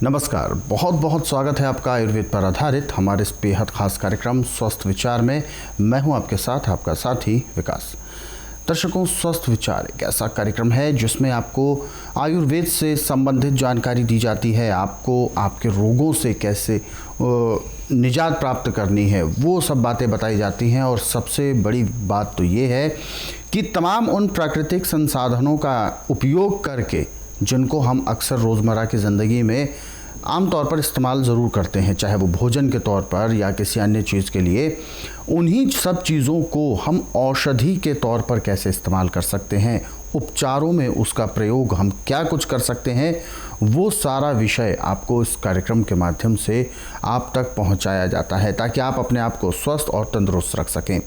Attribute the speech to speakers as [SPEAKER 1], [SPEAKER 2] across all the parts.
[SPEAKER 1] नमस्कार, बहुत बहुत स्वागत है आपका आयुर्वेद पर आधारित हमारे इस बेहद खास कार्यक्रम स्वस्थ विचार में। मैं हूं आपके साथ आपका साथी विकास। दर्शकों, स्वस्थ विचार एक ऐसा कार्यक्रम है जिसमें आपको आयुर्वेद से संबंधित जानकारी दी जाती है। आपको आपके रोगों से कैसे निजात प्राप्त करनी है वो सब बातें बताई जाती हैं। और सबसे बड़ी बात तो ये है कि तमाम उन प्राकृतिक संसाधनों का उपयोग करके जिनको हम अक्सर रोज़मर्रा की ज़िंदगी में आम तौर पर इस्तेमाल ज़रूर करते हैं, चाहे वो भोजन के तौर पर या किसी अन्य चीज़ के लिए, उन्हीं सब चीज़ों को हम औषधि के तौर पर कैसे इस्तेमाल कर सकते हैं, उपचारों में उसका प्रयोग हम क्या कुछ कर सकते हैं, वो सारा विषय आपको इस कार्यक्रम के माध्यम से आप तक पहुंचाया जाता है ताकि आप अपने आप को स्वस्थ और तंदुरुस्त रख सकें।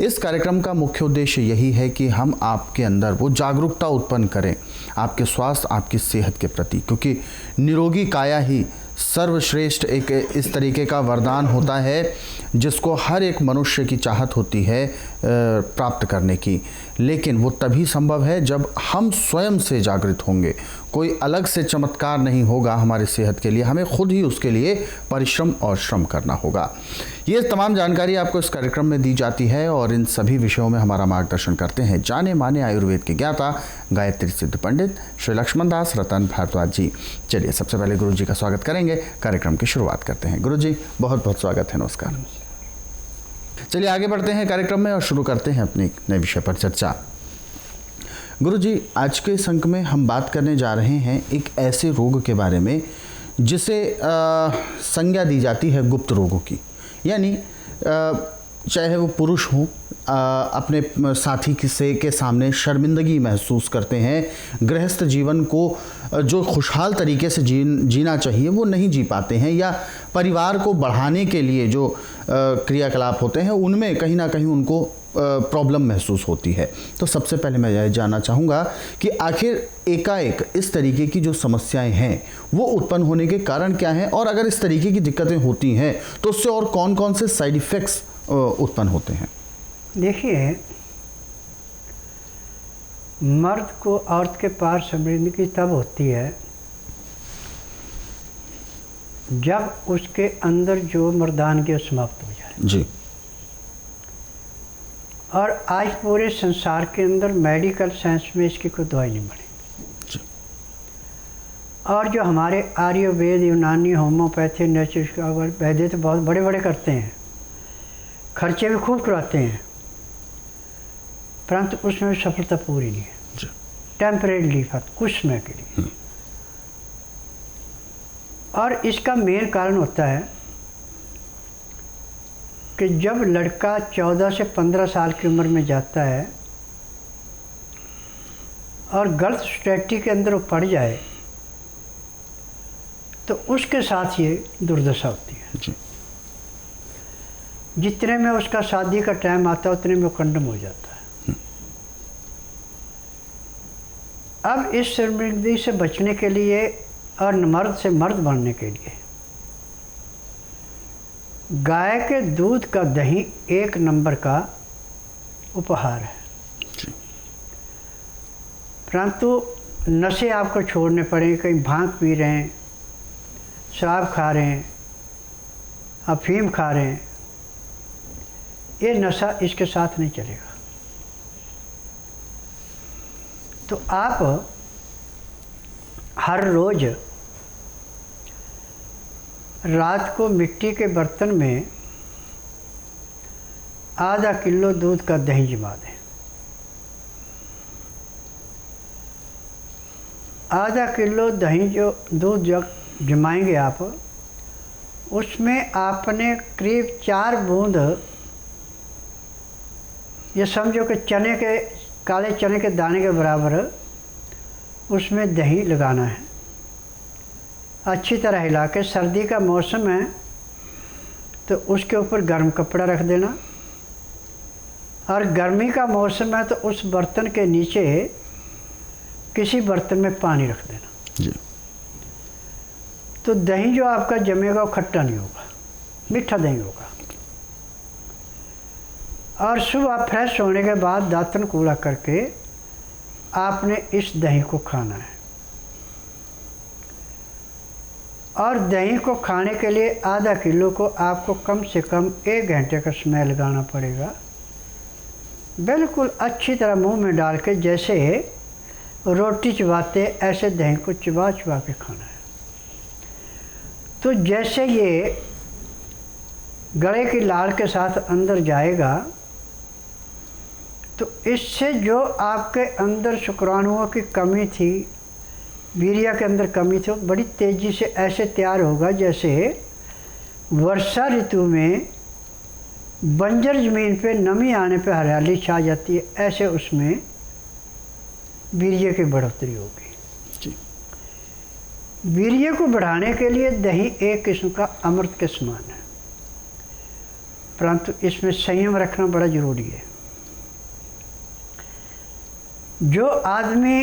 [SPEAKER 1] इस कार्यक्रम का मुख्य उद्देश्य यही है कि हम आपके अंदर वो जागरूकता उत्पन्न करें आपके स्वास्थ्य, आपकी सेहत के प्रति, क्योंकि निरोगी काया ही सर्वश्रेष्ठ एक इस तरीके का वरदान होता है जिसको हर एक मनुष्य की चाहत होती है प्राप्त करने की। लेकिन वो तभी संभव है जब हम स्वयं से जागृत होंगे। कोई अलग से चमत्कार नहीं होगा हमारी सेहत के लिए, हमें खुद ही उसके लिए परिश्रम और श्रम करना होगा। ये तमाम जानकारी आपको इस कार्यक्रम में दी जाती है और इन सभी विषयों में हमारा मार्गदर्शन करते हैं जाने माने आयुर्वेद के ज्ञाता गायत्री सिद्ध पंडित श्री लक्ष्मण दास रतन भारद्वाज जी। चलिए सबसे पहले गुरु जी का स्वागत करेंगे, कार्यक्रम की शुरुआत करते हैं। गुरु जी बहुत बहुत स्वागत है, नमस्कार। चलिए आगे बढ़ते हैं कार्यक्रम में और शुरू करते हैं अपने नए विषय पर चर्चा। गुरु जी, आज के इस अंक में हम बात करने जा रहे हैं एक ऐसे रोग के बारे में जिसे संज्ञा दी जाती है गुप्त रोगों की। यानी चाहे वो पुरुष हों, अपने साथी के सामने शर्मिंदगी महसूस करते हैं, गृहस्थ जीवन को जो खुशहाल तरीके से जीना चाहिए वो नहीं जी पाते हैं, या परिवार को बढ़ाने के लिए जो क्रियाकलाप होते हैं उनमें कहीं ना कहीं उनको प्रॉब्लम महसूस होती है। तो सबसे पहले मैं यह जानना चाहूँगा कि आखिर एकाएक इस तरीके की जो समस्याएं हैं वो उत्पन्न होने के कारण क्या हैं, और अगर इस तरीके की दिक्कतें होती हैं तो उससे और कौन कौन से साइड इफ़ेक्ट्स उत्पन्न होते हैं?
[SPEAKER 2] देखिए, मर्द को औरत के पार शर्मिंदगी तब होती है जब उसके अंदर जो मर्दानगी समाप्त हो जाए
[SPEAKER 1] जी।
[SPEAKER 2] और आज पूरे संसार के अंदर मेडिकल साइंस में इसकी कोई दवाई नहीं बनी। और जो हमारे आयुर्वेद, यूनानी, होम्योपैथी, नेचुरोपैथी, वैद्य तो बहुत बड़े बड़े करते हैं, खर्चे भी खूब करवाते हैं, परंतु उसमें सफलता पूरी नहीं है। टेम्परेरी रिलीफ, कुछ समय के लिए। और इसका मेन कारण होता है कि जब लड़का 14 से 15 साल की उम्र में जाता है और गलत सोसाइटी के अंदर वो पड़ जाए तो उसके साथ ये दुर्दशा होती है जी। जितने में उसका शादी का टाइम आता है उतने में वो कंडम हो जाता है। अब इस शर्मिंदगी से बचने के लिए और मर्द से मर्द बनने के लिए गाय के दूध का दही एक नंबर का उपहार है। परंतु नशे आपको छोड़ने पड़ेंगे। कहीं भांग पी रहे हैं, शराब खा रहे हैं, अफीम खा रहे हैं, ये नशा इसके साथ नहीं चलेगा। तो आप हर रोज़ रात को मिट्टी के बर्तन में आधा किलो दूध का दही जमा दें। आधा किलो दही जो दूध जमाएंगे आप, उसमें आपने करीब 4 बूंद, ये समझो कि चने के, काले चने के दाने के बराबर उसमें दही लगाना है। अच्छी तरह हिला के, सर्दी का मौसम है तो उसके ऊपर गर्म कपड़ा रख देना, और गर्मी का मौसम है तो उस बर्तन के नीचे किसी बर्तन में पानी रख देना जी। तो दही जो आपका जमेगा वो खट्टा नहीं होगा, मीठा दही होगा। और सुबह फ्रेश होने के बाद दांतन कूड़ा करके आपने इस दही को खाना है। और दही को खाने के लिए आधा किलो को आपको कम से कम 1 घंटे का समय लगाना पड़ेगा। बिल्कुल अच्छी तरह मुंह में डाल के जैसे रोटी चबाते ऐसे दही को चबा चबा के खाना है। तो जैसे ये गले की लाड़ के साथ अंदर जाएगा तो इससे जो आपके अंदर शुक्राणुओं की कमी थी, वीर्य के अंदर कमी थी, वो बड़ी तेज़ी से ऐसे तैयार होगा जैसे वर्षा ऋतु में बंजर ज़मीन पे नमी आने पे हरियाली छा जाती है, ऐसे उसमें वीर्य की बढ़ोतरी होगी। वीर्य को बढ़ाने के लिए दही एक किस्म का अमृत के समान है, परंतु इसमें संयम रखना बड़ा ज़रूरी है। जो आदमी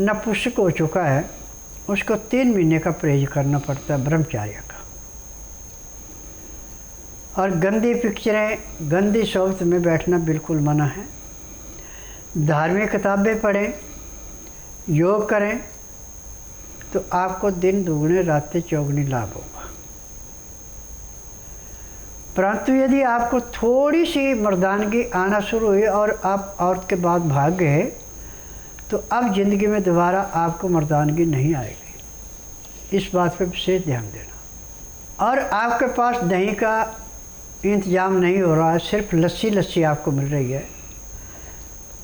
[SPEAKER 2] नपुंसक हो चुका है उसको 3 महीने का परहेज करना पड़ता है ब्रह्मचार्य का। और गंदी पिक्चरें, गंदी सोबत में बैठना बिल्कुल मना है। धार्मिक किताबें पढ़ें, योग करें तो आपको दिन दुगने रातें चौगुनी लाभ होगा। परंतु यदि आपको थोड़ी सी मर्दानगी आना शुरू हुई और आप औरत के बाद भाग गए तो अब ज़िंदगी में दोबारा आपको मर्दानगी नहीं आएगी। इस बात पे विशेष ध्यान देना। और आपके पास दही का इंतज़ाम नहीं हो रहा है, सिर्फ लस्सी आपको मिल रही है,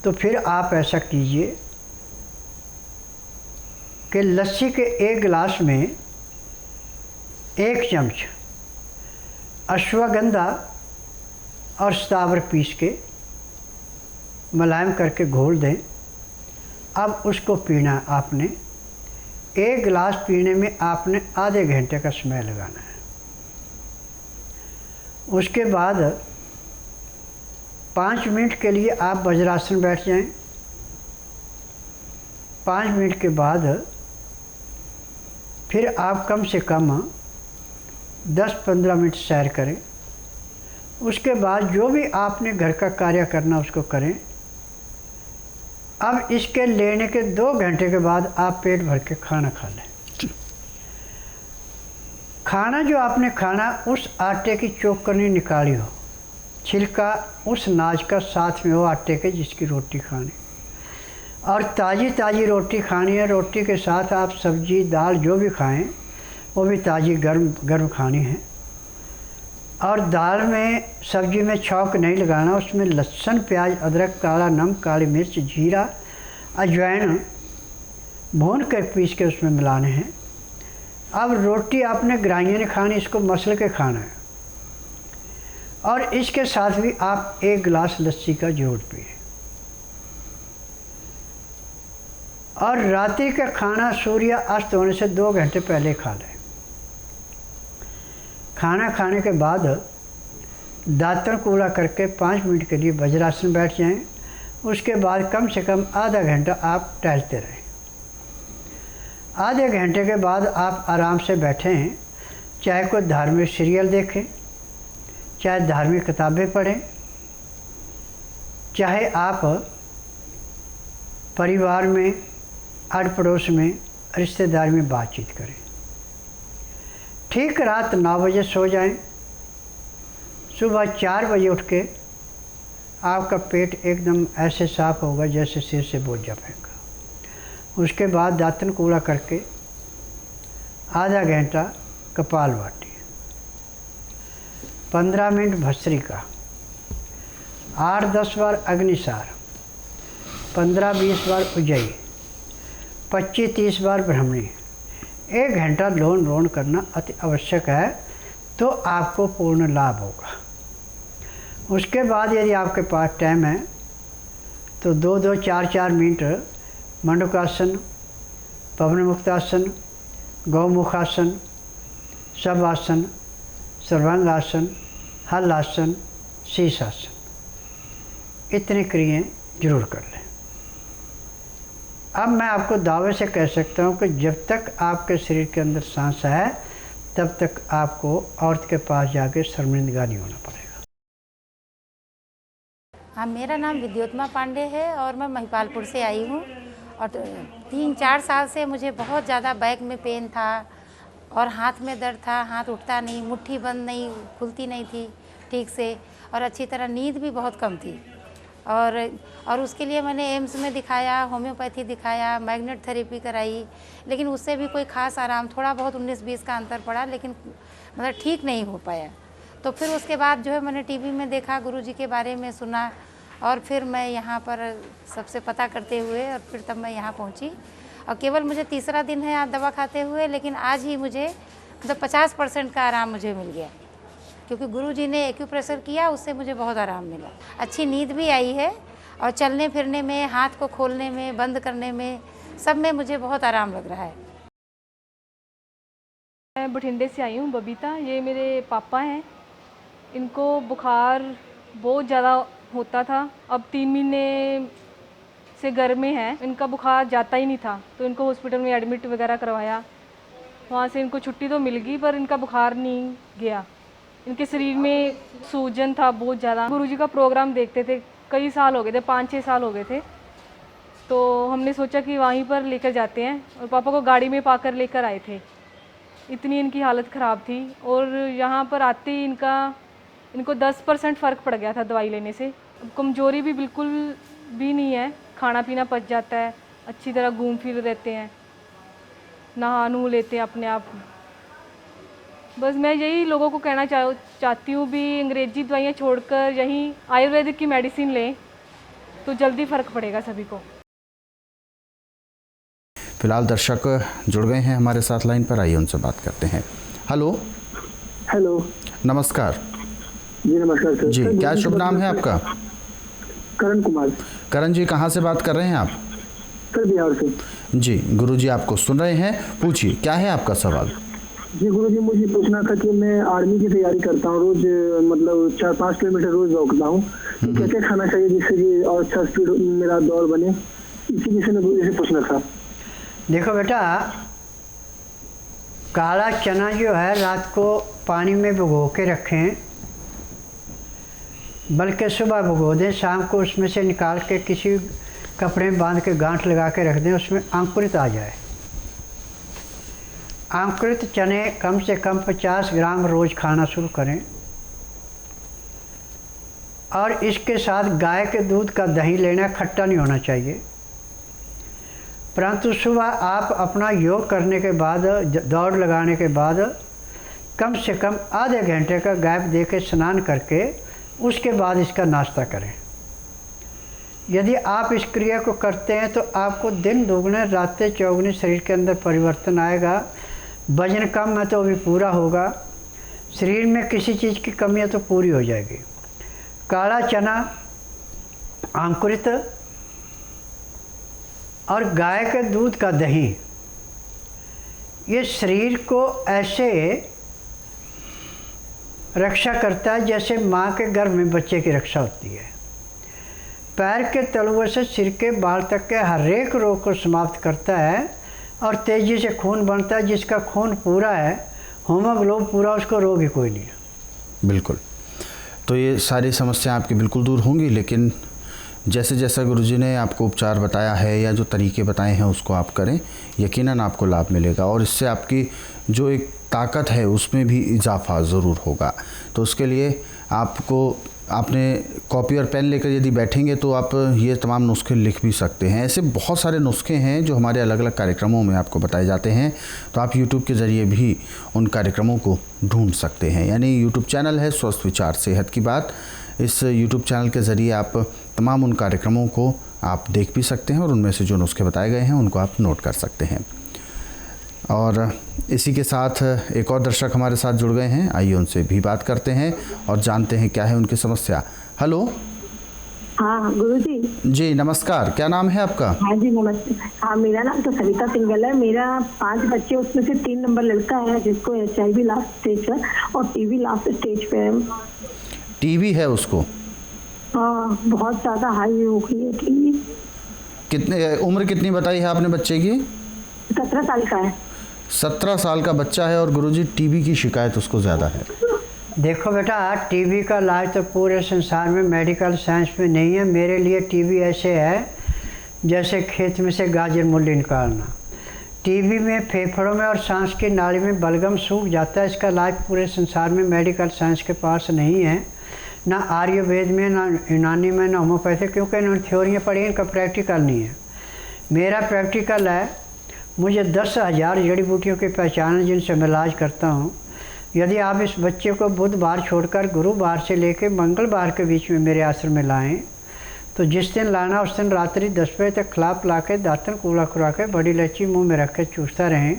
[SPEAKER 2] तो फिर आप ऐसा कीजिए कि लस्सी के 1 गिलास में 1 चम्मच अश्वगंधा और स्थावर पीस के मुलायम करके घोल दें। अब उसको पीना आपने 1 गिलास पीने में आपने आधे घंटे का समय लगाना है। उसके बाद 5 मिनट के लिए आप वज्रासन बैठ जाएं। 5 मिनट के बाद फिर आप कम से कम 10-15 मिनट सैर करें। उसके बाद जो भी आपने घर का कार्य करना उसको करें। अब इसके लेने के 2 घंटे के बाद आप पेट भर के खाना खा लें। खाना जो आपने खाना उस आटे की चोकनी निकाली हो, छिलका उस नाज का साथ में हो आटे के जिसकी रोटी खानी, और ताज़ी रोटी खानी है। रोटी के साथ आप सब्जी दाल जो भी खाएं वो भी ताज़ी गर्म खानी है। और दाल में सब्जी में छौंक नहीं लगाना, उसमें लहसुन प्याज अदरक काला नमक काली मिर्च जीरा अजवाइन भून कर पीस के उसमें मिलाने हैं। अब रोटी आपने ग्राइंडर नहीं खानी, इसको मसल के खाना है। और इसके साथ भी आप 1 गिलास लस्सी का जरूर पिए। और रात्रि का खाना सूर्य अस्त होने से 2 घंटे पहले खा लें। खाना खाने के बाद दांतन कूड़ा करके 5 मिनट के लिए वज्रासन बैठ जाएं। उसके बाद कम से कम आधा घंटा आप टहलते रहें। आधे घंटे के बाद आप आराम से बैठें, चाहे कोई धार्मिक सीरियल देखें, चाहे धार्मिक किताबें पढ़ें, चाहे आप परिवार में आड़ पड़ोस में रिश्तेदार में बातचीत करें। ठीक रात 9 बजे सो जाएं। सुबह 4 बजे उठ के आपका पेट एकदम ऐसे साफ होगा जैसे सिर से बोझा फेंका। उसके बाद दांतन कूड़ा करके आधा घंटा कपालभाति, 15 मिनट भस्त्रिका, 8-10 बार अग्निसार, 15-20 बार उज्जयी, 25-30 बार ब्राह्मणी, 1 घंटा लोन रोन करना अति आवश्यक है, तो आपको पूर्ण लाभ होगा। उसके बाद यदि आपके पास टाइम है तो 2-2, 4-4 मिनट मंडूकासन, पवन मुक्तासन, गौमुखासन, शवासन, सर्वांगासन, हलासन, शीर्षासन, इतनी क्रियाएं जरूर कर लें। अब मैं आपको दावे से कह सकता हूं कि जब तक आपके शरीर के अंदर सांस है तब तक आपको औरत के पास जाके शर्मिंदगा नहीं होना पड़ेगा।
[SPEAKER 3] हाँ, मेरा नाम विद्योत्मा पांडे है और मैं महिपालपुर से आई हूँ। और 3-4 साल से मुझे बहुत ज़्यादा बैक में पेन था और हाथ में दर्द था, हाथ उठता नहीं, मुट्ठी बंद नहीं, खुलती नहीं थी ठीक से, और अच्छी तरह नींद भी बहुत कम थी। और उसके लिए मैंने एम्स में दिखाया, होम्योपैथी दिखाया, मैग्नेट थेरेपी कराई, लेकिन उससे भी कोई ख़ास आराम, थोड़ा बहुत 19-20 का अंतर पड़ा, लेकिन मतलब ठीक नहीं हो पाया। तो फिर उसके बाद जो है मैंने टीवी में देखा, गुरुजी के बारे में सुना, और फिर मैं यहाँ पर सबसे पता करते हुए और फिर तब मैं यहाँ पहुँची। और केवल मुझे तीसरा दिन है यहाँ दवा खाते हुए, लेकिन आज ही मुझे मतलब 50% का आराम मुझे मिल गया, क्योंकि गुरुजी ने एक्यूप्रेशर किया, उससे मुझे बहुत आराम मिला। अच्छी नींद भी आई है, और चलने फिरने में, हाथ को खोलने में, बंद करने में, सब में मुझे बहुत आराम लग रहा है।
[SPEAKER 4] मैं बठिंडे से आई हूँ, बबीता। ये मेरे पापा हैं। इनको बुखार बहुत ज़्यादा होता था, अब 3 महीने से घर में हैं। इनका बुखार जाता ही नहीं था, तो इनको हॉस्पिटल में एडमिट वगैरह करवाया। वहाँ से इनको छुट्टी तो मिल गई, पर इनका बुखार नहीं गया। इनके शरीर में सूजन था बहुत ज़्यादा। गुरुजी का प्रोग्राम देखते थे, कई साल हो गए थे, 5-6 साल हो गए थे। तो हमने सोचा कि वहीं पर लेकर जाते हैं, और पापा को गाड़ी में पाकर लेकर आए थे। इतनी इनकी हालत ख़राब थी, और यहाँ पर आते ही इनको 10% फ़र्क पड़ गया था दवाई लेने से। अब कमज़ोरी भी बिल्कुल भी नहीं है, खाना पीना पच जाता है, अच्छी तरह घूम फिर रहते हैं, नहा नू लेते हैं अपने आप। बस मैं यही लोगों को कहना चाहती हूँ भी अंग्रेज़ी दवाइयाँ छोड़कर यहीं आयुर्वेदिक की मेडिसिन लें, तो जल्दी फ़र्क पड़ेगा सभी को।
[SPEAKER 1] फिलहाल दर्शक जुड़ गए हैं हमारे साथ लाइन पर, आइए उनसे बात करते हैं। हेलो।
[SPEAKER 5] हेलो,
[SPEAKER 1] नमस्कार
[SPEAKER 5] जी। नमस्कार सर।
[SPEAKER 1] जी, क्या शुभ नाम है आपका?
[SPEAKER 5] करण कुमार।
[SPEAKER 1] करण जी, कहाँ से बात कर रहे हैं आप?
[SPEAKER 5] सर, बिहार से।
[SPEAKER 1] जी, गुरुजी आपको सुन रहे हैं, पूछिए क्या है आपका सवाल?
[SPEAKER 5] जी गुरुजी, मुझे पूछना था कि मैं आर्मी की तैयारी करता हूँ, रोज मतलब 4-5 किलोमीटर रोज दौड़ता हूँ। क्या क्या खाना चाहिए जिससे कि और अच्छा स्पीड मेरा दौड़ बने, इसी विषय में गुरुजी से पूछना था।
[SPEAKER 2] देखो बेटा, काला चना जो है रात को पानी में भिगो के रखें, बल्कि सुबह भिगो दें, शाम को उसमें से निकाल के किसी कपड़े में बांध के गांठ लगा के रख दें, उसमें अंकुरित आ जाए। अंकुरित चने कम से कम 50 ग्राम रोज़ खाना शुरू करें, और इसके साथ गाय के दूध का दही लेना, खट्टा नहीं होना चाहिए। परंतु सुबह आप अपना योग करने के बाद, दौड़ लगाने के बाद कम से कम आधे घंटे का गैप दे के स्नान करके उसके बाद इसका नाश्ता करें। यदि आप इस क्रिया को करते हैं तो आपको दिन दोगुने रातें चौगुने शरीर के अंदर परिवर्तन आएगा। वजन कम है तो भी पूरा होगा, शरीर में किसी चीज़ की कमी है तो पूरी हो जाएगी। काला चना, अंकुरित और गाय के दूध का दही, ये शरीर को ऐसे रक्षा करता है जैसे माँ के गर्भ में बच्चे की रक्षा होती है। पैर के तलुओं से सिर के बाल तक के हर एक रोग को समाप्त करता है, और तेज़ी से खून बनता है। जिसका खून पूरा है, हीमोग्लोबिन पूरा, उसको रोग ही कोई नहीं है।
[SPEAKER 1] बिल्कुल, तो ये सारी समस्या आपकी बिल्कुल दूर होंगी, लेकिन जैसे जैसा गुरुजी ने आपको उपचार बताया है या जो तरीके बताए हैं उसको आप करें, यकीनन आपको लाभ मिलेगा, और इससे आपकी जो एक ताकत है उसमें भी इजाफा ज़रूर होगा। तो उसके लिए आपने कॉपी और पेन लेकर यदि बैठेंगे तो आप ये तमाम नुस्खे लिख भी सकते हैं। ऐसे बहुत सारे नुस्खे हैं जो हमारे अलग अलग कार्यक्रमों में आपको बताए जाते हैं, तो आप यूट्यूब के ज़रिए भी उन कार्यक्रमों को ढूंढ सकते हैं। यानी यूट्यूब चैनल है स्वस्थ विचार सेहत की बात, इस यूट्यूब चैनल के ज़रिए आप तमाम उन कार्यक्रमों को आप देख भी सकते हैं, और उनमें से जो नुस्खे बताए गए हैं उनको आप नोट कर सकते हैं। और इसी के साथ एक और दर्शक हमारे साथ जुड़ गए हैं, आइए उनसे भी बात करते हैं और जानते हैं क्या है उनकी समस्या। हेलो।
[SPEAKER 6] हाँ गुरुजी।
[SPEAKER 1] जी नमस्कार, क्या नाम है आपका?
[SPEAKER 6] हाँ जी नमस्ते। हाँ, मेरा नाम तो सविता सिंगल है। मेरा 5 बच्चे, उसमें से 3 नंबर लड़का है जिसको HIV लास्ट स्टेज है और TB लास्ट स्टेज पे है।
[SPEAKER 1] TB है उसको?
[SPEAKER 6] हाँ, बहुत ज़्यादा हाई हो गई है TB।
[SPEAKER 1] कितने उम्र कितनी बताई है आपने बच्चे की?
[SPEAKER 6] 17 साल का है।
[SPEAKER 1] 17 साल का बच्चा है और गुरुजी TB की शिकायत उसको ज़्यादा है।
[SPEAKER 2] देखो बेटा, TB का इलाज तो पूरे संसार में मेडिकल साइंस में नहीं है। मेरे लिए TB ऐसे है जैसे खेत में से गाजर मूली निकालना। टीबी में फेफड़ों में और सांस की नाली में बलगम सूख जाता है। इसका इलाज पूरे संसार में मेडिकल साइंस के पास नहीं है, ना आयुर्वेद में, ना यूनानी में, ना होम्योपैथी, क्योंकि इन्होंने थ्योरियाँ पढ़ी, इनका प्रैक्टिकल नहीं है। मेरा प्रैक्टिकल है। मुझे 10,000 जड़ी बूटियों की पहचान है जिनसे मैं इलाज करता हूँ। यदि आप इस बच्चे को बुधवार छोड़कर गुरुवार से लेकर मंगलवार के बीच में मेरे आश्रम में लाएं, तो जिस दिन लाना उस दिन रात्रि 10 बजे तक खिला पिला के दातन कूड़ा खुरा के बड़ी इलायची मुंह में रख के चूसता रहें।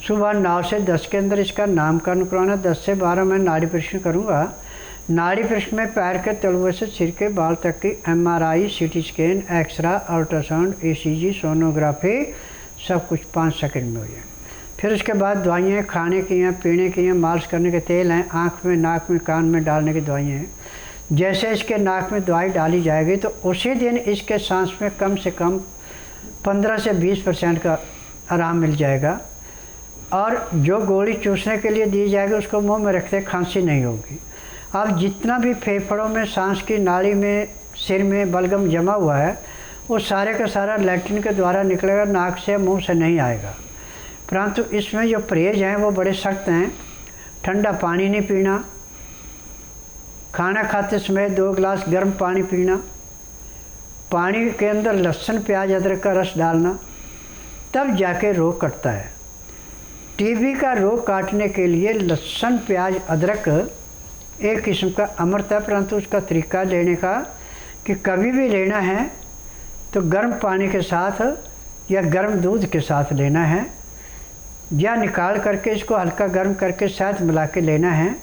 [SPEAKER 2] सुबह 9 से 10 के अंदर इसका नामकरण करवाना। 10 से 12 मैं नाड़ी परीक्षण करूँगा। नाड़ी परीक्षण में पैर के तलुए से सिर के बाल तक की MRI, CT scan, x-ray, ultrasound, ECG, sonography सब कुछ 5 सेकंड में हो जाए। फिर उसके बाद दवाइयाँ खाने की हैं, पीने की हैं, मालिश करने के तेल हैं, आँख में, नाक में, कान में डालने की दवाइयाँ हैं। जैसे इसके नाक में दवाई डाली जाएगी तो उसी दिन इसके सांस में कम से कम 15 से 20% का आराम मिल जाएगा। और जो गोली चूसने के लिए दी जाएगी उसको मुंह में रखते खांसी नहीं होगी। अब जितना भी फेफड़ों में, सांस की नाली में, सिर में बलगम जमा हुआ है वो सारे का सारा लैट्रिन के द्वारा निकलेगा, नाक से, मुंह से नहीं आएगा। परंतु इसमें जो परहेज हैं वो बड़े सख्त हैं। ठंडा पानी नहीं पीना, खाना खाते समय 2 गिलास गर्म पानी पीना, पानी के अंदर लहसुन, प्याज, अदरक का रस डालना, तब जाके रोग कटता है। टीबी का रोग काटने के लिए लहसुन, प्याज, अदरक एक किस्म का अमृत है, परंतु उसका तरीका लेने का कि कभी भी लेना है तो गर्म पानी के साथ या गर्म दूध के साथ लेना है, या निकाल करके इसको हल्का गर्म करके साथ मिला के लेना है।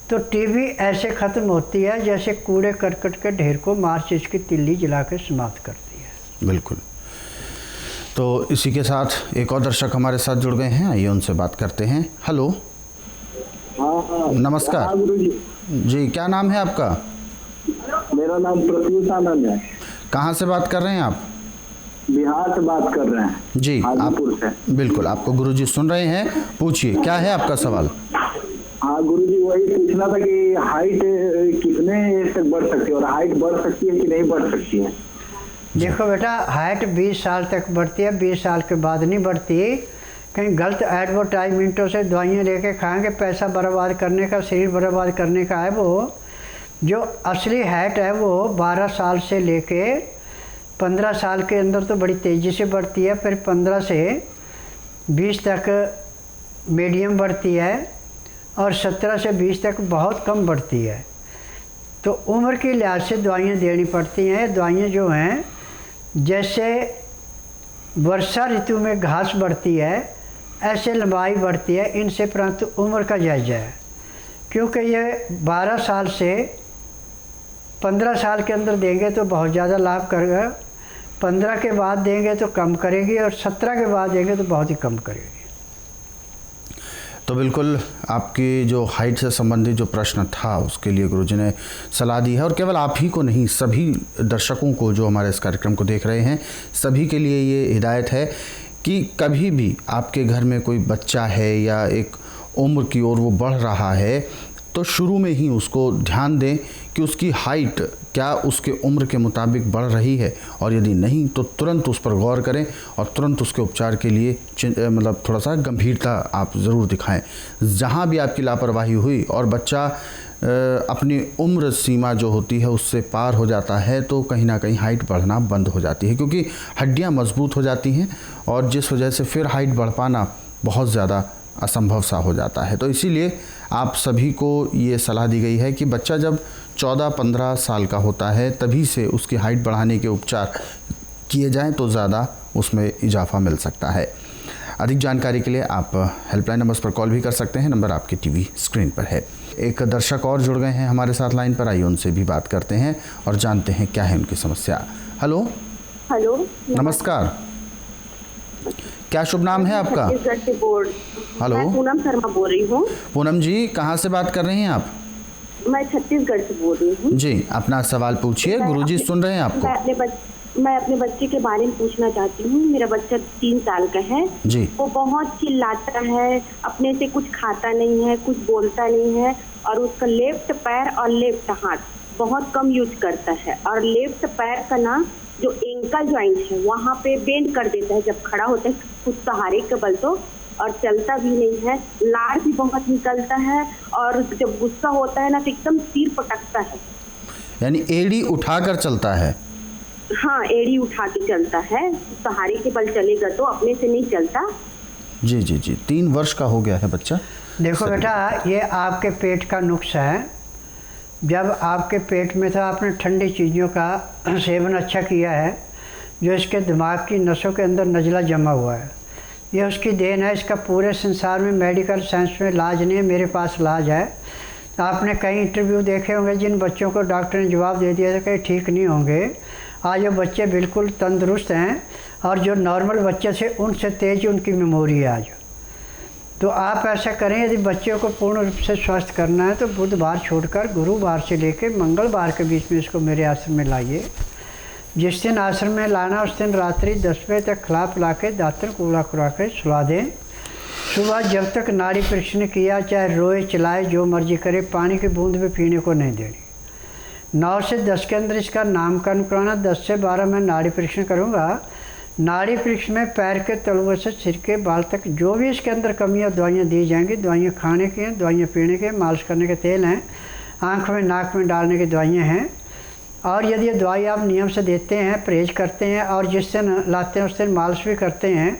[SPEAKER 2] तो टीबी ऐसे ख़त्म होती है जैसे कूड़े करकट के ढेर को माचिस की तिल्ली जला के समाप्त करती है।
[SPEAKER 1] बिल्कुल। तो इसी के साथ एक और दर्शक हमारे साथ जुड़ गए हैं, आइए उनसे बात करते हैं। हेलो।
[SPEAKER 5] हाँ,
[SPEAKER 1] नमस्कार। जी, क्या नाम है आपका?
[SPEAKER 5] मेरा नाम प्रत्युष आनंद है।
[SPEAKER 1] कहाँ से बात कर रहे हैं आप?
[SPEAKER 5] बिहार से बात कर रहे हैं
[SPEAKER 1] जी।
[SPEAKER 5] हाजीपुर से।
[SPEAKER 1] बिल्कुल, आपको गुरुजी सुन रहे हैं, पूछिए क्या है आपका सवाल?
[SPEAKER 5] हाँ गुरुजी, वही पूछना था कि हाइट कितने एज तक बढ़ सकती है और हाइट बढ़ सकती है कि नहीं बढ़ सकती है?
[SPEAKER 2] देखो बेटा, हाइट 20 साल तक बढ़ती है, 20 साल के बाद नहीं बढ़ती। कहीं गलत एडवर्टाइजमेंटों से दवाइयाँ लेके खाएंगे, पैसा बर्बाद करने का, शरीर बर्बाद करने का है। वो जो असली हाइट है वो 12 साल से लेके 15 साल के अंदर तो बड़ी तेज़ी से बढ़ती है, फिर 15 से 20 तक मीडियम बढ़ती है और 17 से 20 तक बहुत कम बढ़ती है। तो उम्र के लिहाज से दवाइयाँ देनी पड़ती हैं। दवाइयाँ जो हैं, जैसे वर्षा ऋतु में घास बढ़ती है ऐसे लंबाई बढ़ती है इनसे, परंतु उम्र का जायजा है, क्योंकि ये 12 साल से 15 साल के अंदर देंगे तो बहुत ज़्यादा लाभ करेगा, 15 के बाद देंगे तो कम करेगी, और 17 के बाद देंगे तो बहुत ही कम करेगी।
[SPEAKER 1] तो बिल्कुल आपकी जो हाइट से संबंधित जो प्रश्न था उसके लिए गुरुजी ने सलाह दी है, और केवल आप ही को नहीं, सभी दर्शकों को जो हमारे इस कार्यक्रम को देख रहे हैं सभी के लिए ये हिदायत है कि कभी भी आपके घर में कोई बच्चा है या एक उम्र की ओर वो बढ़ रहा है तो शुरू में ही उसको ध्यान दें कि उसकी हाइट क्या उसके उम्र के मुताबिक बढ़ रही है, और यदि नहीं तो तुरंत उस पर गौर करें और तुरंत उसके उपचार के लिए मतलब थोड़ा सा गंभीरता आप ज़रूर दिखाएं। जहां भी आपकी लापरवाही हुई और बच्चा अपनी उम्र सीमा जो होती है उससे पार हो जाता है तो कहीं ना कहीं हाइट बढ़ना बंद हो जाती है, क्योंकि हड्डियां मजबूत हो जाती हैं और जिस वजह से फिर हाइट बढ़ पाना बहुत ज़्यादा असंभव सा हो जाता है। तो इसीलिए आप सभी को ये सलाह दी गई है कि बच्चा जब 14-15 साल का होता है तभी से उसकी हाइट बढ़ाने के उपचार किए जाएं तो ज़्यादा उसमें इजाफा मिल सकता है। अधिक जानकारी के लिए आप हेल्पलाइन नंबर्स पर कॉल भी कर सकते हैं, नंबर आपकी टीवी स्क्रीन पर है। एक दर्शक और जुड़ गए हैं हमारे साथ लाइन पर, आइए उनसे भी बात करते हैं और जानते हैं क्या है उनकी समस्या। हेलो।
[SPEAKER 6] हेलो,
[SPEAKER 1] नमस्कार, क्या शुभ नाम है आपका?
[SPEAKER 6] छत्तीसगढ़ से बोल।
[SPEAKER 1] हेलो,
[SPEAKER 6] मैं पूनम शर्मा बोल रही हूँ।
[SPEAKER 1] पूनम जी, कहाँ से बात कर रही हैं आप?
[SPEAKER 6] मैं छत्तीसगढ़ से बोल रही हूँ
[SPEAKER 1] जी, अपना सवाल पूछिए, गुरुजी सुन रहे हैं आपको।
[SPEAKER 6] मैं अपने बच्चे के बारे में पूछना चाहती हूँ। मेरा बच्चा 3 साल का है
[SPEAKER 1] जी।
[SPEAKER 6] वो बहुत चिल्लाता है, अपने से कुछ खाता नहीं है, कुछ बोलता नहीं है, और उसका लेफ्ट पैर और लेफ्ट हाथ बहुत कम यूज करता है, और लेफ्ट पैर का ना
[SPEAKER 7] जो एंकल जॉइंट है वहाँ पे बेंड कर देता है जब खड़ा होता है कुछ सहारे के बल तो, और चलता भी नहीं है। लार भी बहुत निकलता है और जब गुस्सा होता है ना तो एकदम सिर पटकता है।
[SPEAKER 1] यानी एड़ी उठाकर चलता है?
[SPEAKER 7] हाँ, एड़ी उठा के चलता है, सहारे के बल चलेगा तो अपने से नहीं चलता।
[SPEAKER 1] जी जी जी। 3 वर्ष का हो गया है बच्चा।
[SPEAKER 2] देखो बेटा, ये आपके पेट का नुक्स है। जब आपके पेट में था आपने ठंडी चीज़ों का सेवन अच्छा किया है, जो इसके दिमाग की नसों के अंदर नज़ला जमा हुआ है, ये उसकी देन है। इसका पूरे संसार में मेडिकल साइंस में इलाज नहीं है, मेरे पास इलाज है। आपने कई इंटरव्यू देखे होंगे जिन बच्चों को डॉक्टर ने जवाब दे दिया था कि ठीक नहीं होंगे। आज वो बच्चे बिल्कुल तंदुरुस्त हैं और जो नॉर्मल बच्चे थे उनसे तेज़ उनकी मेमोरी है आज। तो आप ऐसा करें, यदि बच्चों को पूर्ण रूप से स्वस्थ करना है तो बुधवार छोड़कर गुरुवार से लेकर मंगलवार के बीच में इसको मेरे आश्रम में लाइए। जिस दिन आश्रम में लाना उस दिन रात्रि 10 बजे तक खिला पिला के दातन कूड़ा खुरा के सुला दें। सुबह जब तक नाड़ी परीक्षण किया, चाहे रोए चिल्लाए जो मर्जी करे, पानी की बूंद भी पीने को नहीं देनी। 9 से 10 के अंदर इसका नामकरण कराना। 10 से 12 मैं नाड़ी परीक्षण करूँगा। नाड़ी परीक्षण में पैर के तलुओं से सिर के बाल तक जो भी इसके अंदर कमियां दवाइयाँ दी जाएंगी। दवाइयाँ खाने की हैं, दवाइयाँ पीने के, मालिश करने के तेल हैं, आँख में नाक में डालने की दवाइयाँ हैं। और यदि ये दवाई आप नियम से देते हैं, परहेज करते हैं और जिस दिन लाते हैं उस दिन मालिश भी करते हैं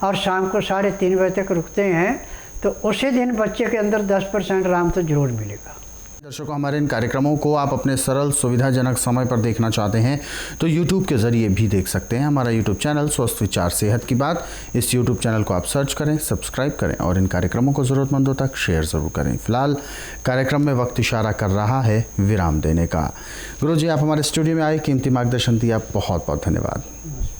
[SPEAKER 2] और शाम को 3:30 बजे तक रुकते हैं, तो उसी दिन बच्चे के अंदर 10% आराम तो ज़रूर मिलेगा।
[SPEAKER 1] दर्शकों, हमारे इन कार्यक्रमों को आप अपने सरल सुविधाजनक समय पर देखना चाहते हैं तो YouTube के ज़रिए भी देख सकते हैं। हमारा YouTube चैनल स्वस्थ विचार सेहत की बात, इस YouTube चैनल को आप सर्च करें, सब्सक्राइब करें और इन कार्यक्रमों को ज़रूरतमंदों तक शेयर ज़रूर करें। फिलहाल कार्यक्रम में वक्त इशारा कर रहा है विराम देने का। गुरु जी, आप हमारे स्टूडियो में आए, कीमती मार्गदर्शन दिया, बहुत बहुत धन्यवाद।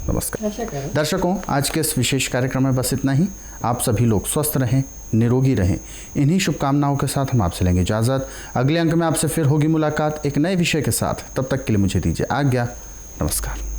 [SPEAKER 1] नमस्कार। दर्शकों, आज के इस विशेष कार्यक्रम में बस इतना ही। आप सभी लोग स्वस्थ रहें, निरोगी रहें, इन्हीं शुभकामनाओं के साथ हम आपसे लेंगे इजाज़त। अगले अंक में आपसे फिर होगी मुलाकात एक नए विषय के साथ। तब तक के लिए मुझे दीजिए आज्ञा। नमस्कार।